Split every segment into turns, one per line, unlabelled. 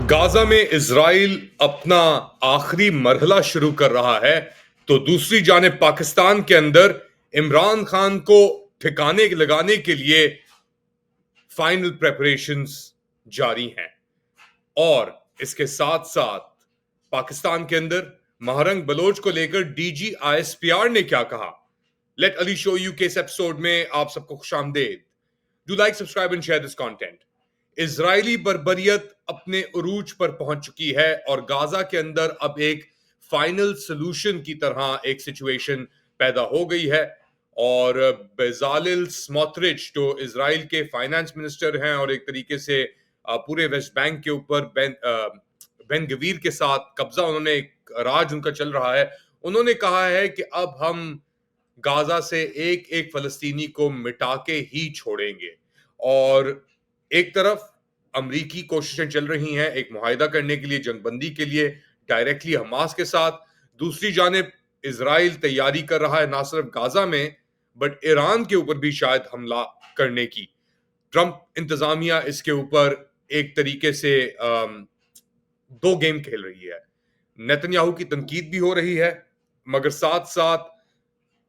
Gaza में Israel अपना आखिरी मरहला शुरू कर रहा है तो दूसरी जानिब पाकिस्तान के अंदर इमरान खान को ठिकाने लगाने के लिए फाइनल प्रेपरेशंस जारी हैं। और इसके साथ साथ पाकिस्तान के अंदर महारंग बलोच को लेकर डीजी आईएसपीआर ने क्या कहा, लेट अली शो यू के इस एपिसोड में आप सबको खुशामदीद। Do like, subscribe and share this content. Israeli बर्बरियत अपने उरूज पर पहुंच चुकी है और गाजा के अंदर अब एक फाइनल सोल्यूशन की तरह एक सिचुएशन पैदा हो गई है। और बेजालिल स्मोत्रिच जो इजराइल के फाइनेंस मिनिस्टर हैं और एक तरीके से पूरे वेस्ट बैंक के ऊपर बेन गवीर के साथ कब्जा उन्होंने एक राज उनका चल रहा है, उन्होंने कहा है कि अब हम गाजा से एक एक फलस्तीनी को मिटा के ही छोड़ेंगे। और एक तरफ अमरीकी कोशिशें चल रही हैं एक मुआहिदा करने के लिए, जंगबंदी के लिए डायरेक्टली हमास के साथ। दूसरी जानिब इजराइल तैयारी कर रहा है ना सिर्फ गाजा में बट ईरान के ऊपर भी शायद हमला करने की। ट्रंप इंतजामिया इसके ऊपर एक तरीके से दो गेम खेल रही है। नेतन्याहू की तनकीद भी हो रही है मगर साथ साथ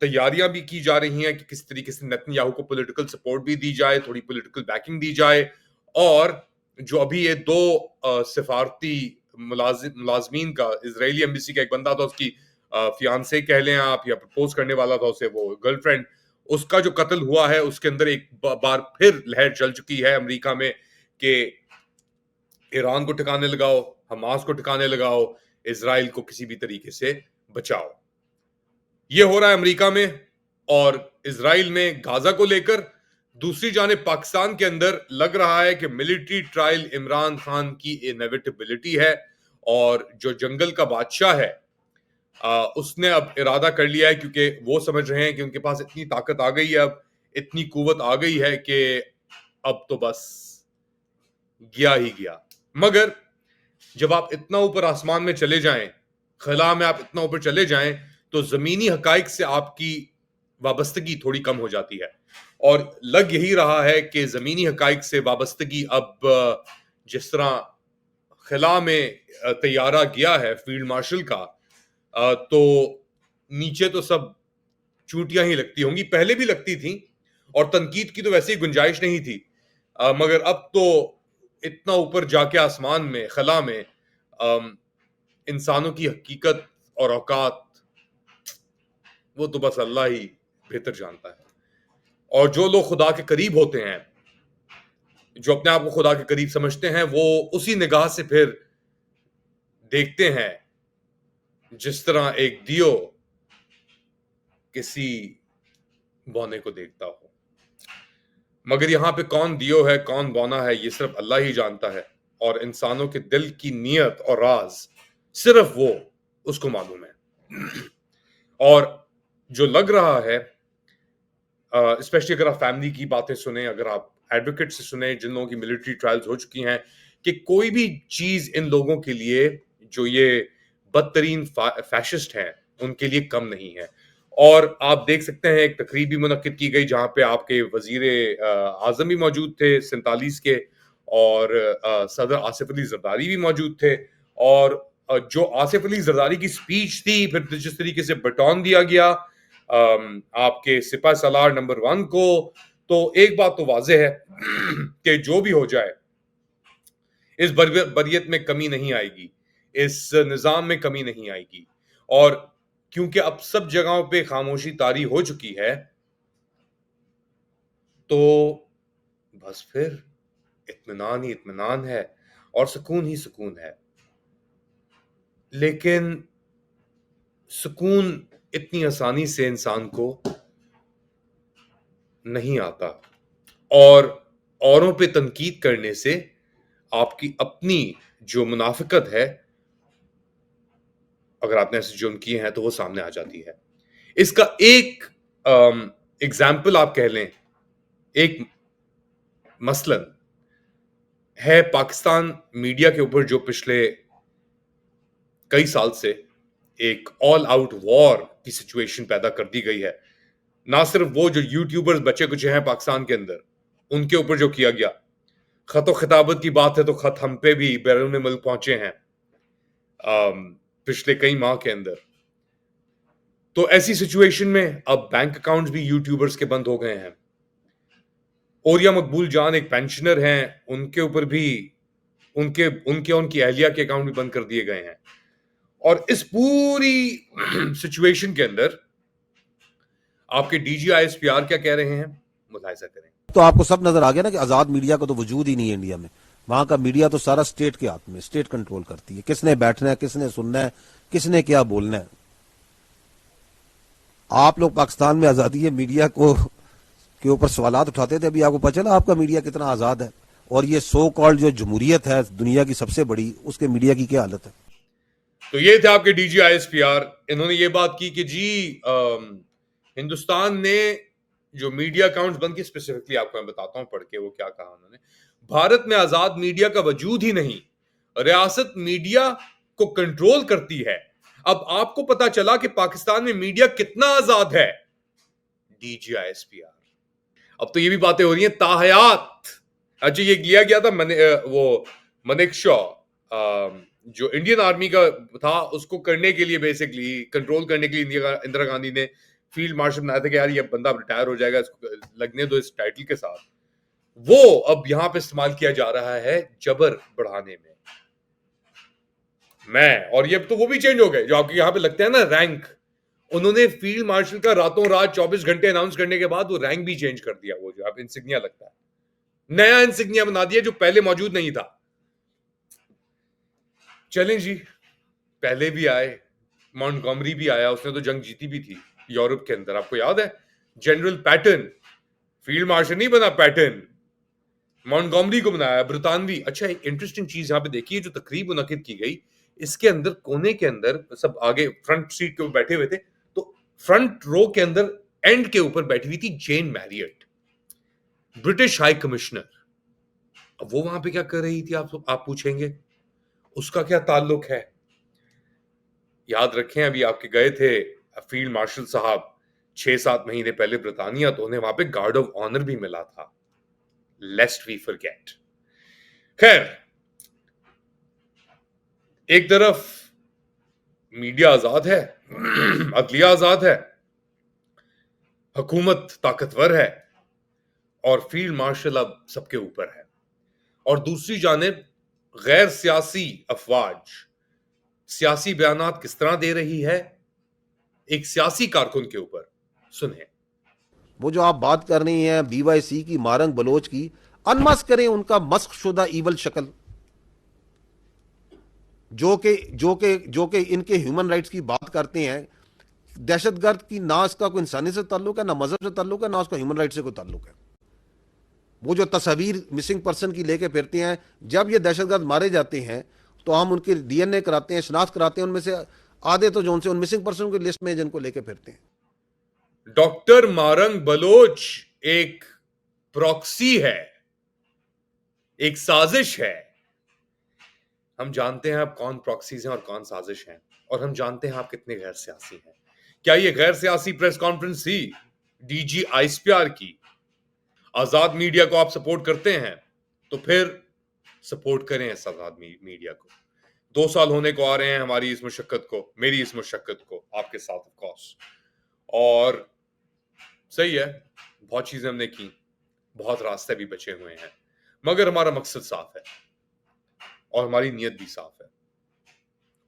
तैयारियां भी की जा रही हैं कि किस तरीके से नेतन्याहू को पॉलिटिकल सपोर्ट भी दी जाए, थोड़ी पॉलिटिकल बैकिंग दी जाए। और जो अभी ये दो सिफारती मुलाजमीन का, इजरायली एम्बेसी का एक बंदा था, उसकी फियांसे कह लें आप या प्रपोज करने वाला था उसे, वो गर्लफ्रेंड, उसका जो कत्ल हुआ है उसके अंदर एक बार फिर लहर चल चुकी है अमेरिका में कि ईरान को ठिकाने लगाओ, हमास को ठिकाने लगाओ, इजराइल को किसी भी तरीके से बचाओ। ये हो रहा है अमेरिका में और इजराइल में गाजा को लेकर। दूसरी जानिब पाकिस्तान के अंदर लग रहा है कि मिलिट्री ट्रायल इमरान खान की इनएविटेबिलिटी है और जो जंगल का बादशाह है उसने अब इरादा कर लिया है, क्योंकि वो समझ रहे हैं कि उनके पास इतनी ताकत आ गई है, अब इतनी कुवत आ गई है कि अब तो बस गया ही गया। मगर जब आप इतना ऊपर आसमान में चले जाएं, खला में आप इतना ऊपर चले जाएं, तो जमीनी हकाइक से आपकी वाबस्तगी थोड़ी कम हो जाती है। और लग यही रहा है कि जमीनी हकाइक से वाबस्तगी अब जिस तरह खला में तैयारा गया है फील्ड मार्शल का, तो नीचे तो सब चूटियां ही लगती होंगी, पहले भी लगती थी और तनकीद की तो वैसे ही गुंजाइश नहीं थी। मगर अब तो इतना ऊपर जाके आसमान में, खला में इंसानों की हकीकत और औकात वो तो बस अल्लाह ही बेहतर जानता है। और जो लोग खुदा के करीब होते हैं, जो अपने आप को खुदा के करीब समझते हैं, वो उसी निगाह से फिर देखते हैं जिस तरह एक दियो किसी बौने को देखता हो। मगर यहां पे कौन दियो है, कौन बौना है, ये सिर्फ अल्लाह ही जानता है। और इंसानों के दिल की नीयत और राज सिर्फ वो उसको मालूम है। और जो लग रहा है, स्पेशली अगर आप फैमिली की बातें सुने, अगर आप एडवोकेट से सुने जिन लोगों की मिलिट्री ट्रायल्स हो चुकी हैं, कि कोई भी चीज इन लोगों के लिए, जो ये बदतरीन फैशिस्ट हैं, उनके लिए कम नहीं है। और आप देख सकते हैं एक तकरीब भी मुनक्किद की गई जहां पे आपके वजीर आजम भी मौजूद थे 47 के, और सदर आसिफ अली जरदारी भी मौजूद थे। और जो आसिफ अली जरदारी की स्पीच थी, फिर जिस तरीके से बटॉन दिया गया आपके सिपा सलार नंबर 1 को, तो एक बात तो वाज़ेह है कि जो भी हो जाए इस बरियत में कमी नहीं आएगी, इस निज़ाम में कमी नहीं आएगी। और क्योंकि अब सब जगहों पे खामोशी तारी हो चुकी है, तो बस फिर इत्मीनान ही इत्मीनान है और सुकून ही सुकून है। लेकिन सुकून इतनी आसानी से इंसान को नहीं आता, और औरों पे तनकीद करने से आपकी अपनी जो मुनाफिकत है, अगर आपने ऐसे जुर्म किए हैं, तो वो सामने आ जाती है। इसका एक एग्जाम्पल आप कह लें, एक मसलन है पाकिस्तान मीडिया के ऊपर जो पिछले कई साल से एक ऑल आउट वॉर की सिचुएशन पैदा कर दी गई है। ना सिर्फ वो जो यूट्यूबर्स बचे कुछ हैं पाकिस्तान के अंदर, उनके ऊपर जो किया गया, खत खिताबत की बात है तो खत हम पे भी बैरून मुल्क पहुंचे हैं पिछले कई माह के अंदर। तो ऐसी सिचुएशन में अब बैंक अकाउंट्स भी यूट्यूबर्स के बंद हो गए हैं। ओरिया मकबूल जान एक पेंशनर हैं, उनके ऊपर भी उनकी अहलिया के अकाउंट भी बंद कर दिए गए हैं। और इस पूरी सिचुएशन के अंदर आपके डीजी आईएसपीआर क्या कह रहे हैं, मुलाहिजा करें।
तो आपको सब नजर आ गया ना कि आजाद मीडिया का तो वजूद ही नहीं है इंडिया में। वहां का मीडिया तो सारा स्टेट के हाथ में, स्टेट कंट्रोल करती है, किसने बैठना है, किसने सुनना है, किसने क्या बोलना है। आप लोग पाकिस्तान में आजादी है मीडिया को के ऊपर सवालात उठाते थे, अभी आपको पता चला आपका मीडिया कितना आजाद है। और ये सो कॉल्ड जो जमहूरियत है दुनिया की सबसे बड़ी, उसके मीडिया की क्या हालत है।
तो ये थे आपके डीजी आईएसपीआर, इन्होंने ये बात की कि जी हिंदुस्तान ने जो मीडिया अकाउंट्स बंद किए, स्पेसिफिकली आपको मैं बताता हूं पढ़ के वो क्या कहा उन्होंने। भारत में आजाद मीडिया का वजूद ही नहीं, रियासत मीडिया को कंट्रोल करती है। अब आपको पता चला कि पाकिस्तान में मीडिया कितना आजाद है। डीजी आईएसपीआर, अब तो ये भी बातें हो रही हैं ताहयात। अच्छा, ये लिया गया था वो मनेकशॉ जो इंडियन आर्मी का था, उसको करने के लिए, बेसिकली कंट्रोल करने के लिए इंदिरा गांधी ने फील्ड मार्शल बनाया था कि यार ये बंदा रिटायर हो जाएगा, इसको लगने दो इस टाइटल के साथ। वो अब यहां पे इस्तेमाल किया जा रहा है जबर बढ़ाने में। और ये तो वो भी चेंज हो गए जो आपके यहां पे लगते हैं ना रैंक। उन्होंने फील्ड मार्शल का रातों रात 24 घंटे अनाउंस करने के बाद वो रैंक भी चेंज कर दिया। वो जो आप इंसिग्निया लगता है, नया इंसिग्निया बना दिया जो पहले मौजूद नहीं था। चलें जी, पहले भी आए, मॉन्टगोमरी भी आया, उसने तो जंग जीती भी थी यूरोप के अंदर, आपको याद है। जनरल पैटर्न फील्ड मार्शल नहीं बना, पैटर्न मॉन्टगोमरी को बनाया, ब्रितानवी। अच्छा, एक इंटरेस्टिंग चीज यहां पे देखिए, जो तकरीब मुनक्किद की गई, इसके अंदर कोने के अंदर सब आगे फ्रंट सीट के ऊपर बैठे हुए थे, तो फ्रंट रो के अंदर एंड के ऊपर बैठी हुई थी जेन मैरियट, ब्रिटिश हाई कमिश्नर। अब वो वहां पे क्या कर रही थी, आप पूछेंगे उसका क्या ताल्लुक है। याद रखें, अभी आपके गए थे फील्ड मार्शल साहब 6-7 महीने पहले ब्रिटानिया, तो उन्हें वहां पे गार्ड ऑफ ऑनर भी मिला था, लेस्ट वी फॉरगेट। खैर, एक तरफ मीडिया आजाद है, अदलिया आजाद है, हुकूमत ताकतवर है, और फील्ड मार्शल अब सबके ऊपर है। और दूसरी जानिब गैर सियासी अफवाज सियासी बयानात किस तरह दे रही है एक सियासी कारकुन के ऊपर, सुने।
वो जो आप बात कर रही हैं BYC की, मारंग बलोच की, अनमस्क करें उनका मस्क शुदा ईवल शक्ल, जो के इनके ह्यूमन राइट्स की बात करते हैं। दहशतगर्द की ना इसका कोई इंसानी से ताल्लुक है, ना मजहब से ताल्लुक है, ना उसका ह्यूमन राइट से कोई ताल्लुक है। वो जो तस्वीर मिसिंग पर्सन की लेके फिरते हैं, जब ये दहशतगर्द मारे जाते हैं तो हम उनके DNA कराते हैं, शनाख्त कराते हैं, उनमें से आधे तो जो उनसे उन मिसिंग पर्सन की लिस्ट में जिनको लेके फिरते हैं।
डॉक्टर मारंग बलोच एक प्रॉक्सी है, एक साजिश है। हम जानते हैं आप कौन प्रॉक्सीज हैं और कौन साजिश हैं, और हम जानते हैं आप कितने गैर सियासी हैं। क्या ये गैर सियासी प्रेस कॉन्फ्रेंस थी डीजी आईएसपीआर की? आजाद मीडिया को आप सपोर्ट करते हैं तो फिर सपोर्ट करें इस आजाद मीडिया को। 2 साल होने को आ रहे हैं हमारी इस मुशक्कत को, मेरी इस मुशक्कत को आपके साथ ऑफ कोर्स। और सही है, बहुत चीजें हमने की, बहुत रास्ते भी बचे हुए हैं, मगर हमारा मकसद साफ है और हमारी नीयत भी साफ है।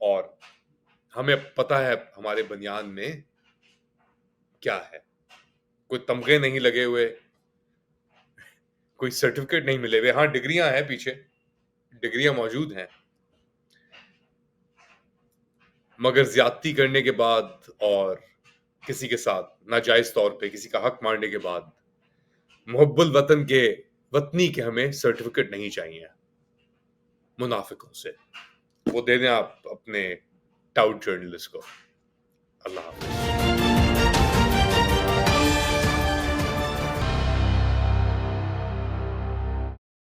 और हमें पता है हमारे बनियान में क्या है। कोई तमगे नहीं लगे हुए, कोई सर्टिफिकेट नहीं मिले हुए। हाँ, डिग्रियां हैं पीछे, डिग्रियां मौजूद हैं, मगर ज्यादती करने के बाद और किसी के साथ नाजायज तौर पे किसी का हक मारने के बाद मुहब्बुल वतन के वतनी के हमें सर्टिफिकेट नहीं चाहिए मुनाफिकों से। वो दे दें आप अपने टाउट जर्नलिस्ट को। अल्लाह हाफ़िज़।